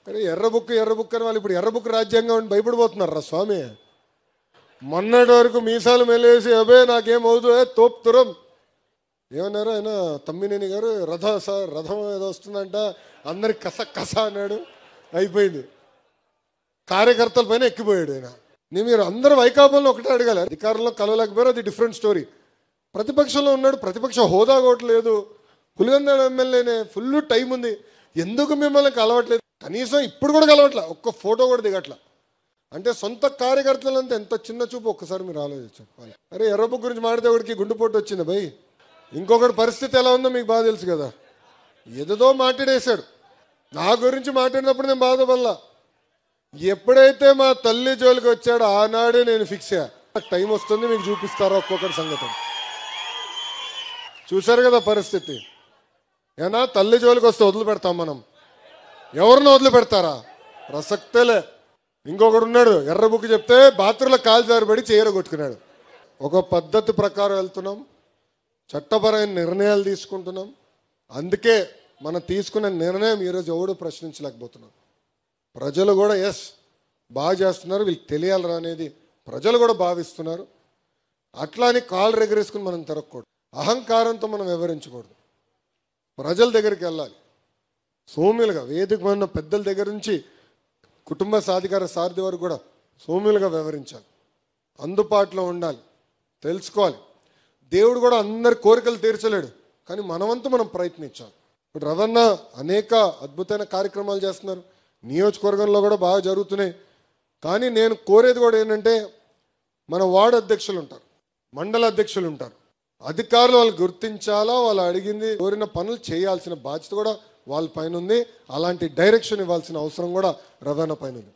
అరే ఎర్ర బుక్ అని వాళ్ళు ఇప్పుడు ఎర్ర బుక్ రాజ్యాంగం అని భయపడిపోతున్నారు రా స్వామి. మొన్నటి వరకు మీసాలు మెలేసి అబే నాకేమవుతుందో తోపు తురం ఏమన్నారు ఆయన తమ్మినేని గారు, రథం ఏదో వస్తుందంట, అందరికి కస అన్నాడు, అయిపోయింది. కార్యకర్తల పైన ఎక్కిపోయాడు ఆయన. మీరు అందరూ వైకాపాలను ఒకటే అడగాలి, అధికారంలో కలవలేకపోయారు, అది డిఫరెంట్ స్టోరీ. ప్రతిపక్షంలో ఉన్నాడు, ప్రతిపక్ష హోదా కూడా లేదు, పులివెందుల ఎమ్మెల్యేనే, ఫుల్ టైం ఉంది, ఎందుకు మిమ్మల్ని కలవట్లేదు? కనీసం ఇప్పుడు కూడా కలవట్లే, ఒక్క ఫోటో కూడా దిగట్లా. అంటే సొంత కార్యకర్తలంతా ఎంత చిన్న చూపు ఒక్కసారి మీరు ఆలోచించాలి. అరే ఎర్రబు గురించి మాడితే ఒకటికి గుండెపోటు వచ్చింది భయ్. ఇంకొకటి పరిస్థితి ఎలా ఉందో మీకు బాగా తెలుసు కదా, ఏదో మాట్లాడేశాడు. నా గురించి మాట్లాడినప్పుడు నేను బాధపడలా. ఎప్పుడైతే మా తల్లి జోలికి వచ్చాడో ఆనాడే నేను ఫిక్స్ అయ్యా, టైం వస్తుంది మీకు చూపిస్తారా ఒక్కొక్కటి సంగతి. చూశారు కదా పరిస్థితి. ఏనా తల్లి జోలికి వస్తే వదిలిపెడతాం మనం? ఎవరిని వదిలిపెడతారా? ప్రసక్తేలే. ఇంకొకడు ఉన్నాడు, ఎర్ర బుక్ చెప్తే బాత్రూంలో కాలు జారిపడి చీర కొట్టుకున్నాడు. ఒక పద్ధతి ప్రకారం వెళ్తున్నాం, చట్టపరమైన నిర్ణయాలు తీసుకుంటున్నాం. అందుకే మనం తీసుకున్న నిర్ణయం ఈరోజు ఎవడు ప్రశ్నించలేకపోతున్నాం. ప్రజలు కూడా ఎస్ బాగా చేస్తున్నారు, వీళ్ళకి తెలియాలరా అనేది ప్రజలు కూడా భావిస్తున్నారు. అట్లా అని కాలు రెగరేసుకుని మనం తిరగకూడదు, అహంకారంతో మనం వివరించకూడదు. ప్రజల దగ్గరికి వెళ్ళాలి సౌమ్యులుగా, వేదిక ఉన్న పెద్దల దగ్గర నుంచి కుటుంబ సాధికార సారథి వరకు కూడా సౌమ్యులుగా వివరించాలి, అందుబాటులో ఉండాలి, తెలుసుకోవాలి. దేవుడు కూడా అందరి కోరికలు తీర్చలేడు, కానీ మనవంతు మనం ప్రయత్నించాలి. ఇప్పుడు రవణ అనేక అద్భుతమైన కార్యక్రమాలు చేస్తున్నారు, నియోజకవర్గంలో కూడా బాగా జరుగుతున్నాయి. కానీ నేను కోరేది కూడా ఏంటంటే, మన వార్డు అధ్యక్షులు ఉంటారు, మండల అధ్యక్షులు ఉంటారు, అధికారులు వాళ్ళు గుర్తించాలా, వాళ్ళు అడిగింది కోరిన పనులు చేయాల్సిన బాధ్యత కూడా వాళ్ళ పైన ఉంది. అలాంటి డైరెక్షన్ ఇవ్వాల్సిన అవసరం కూడా రవాణా పైన ఉంది.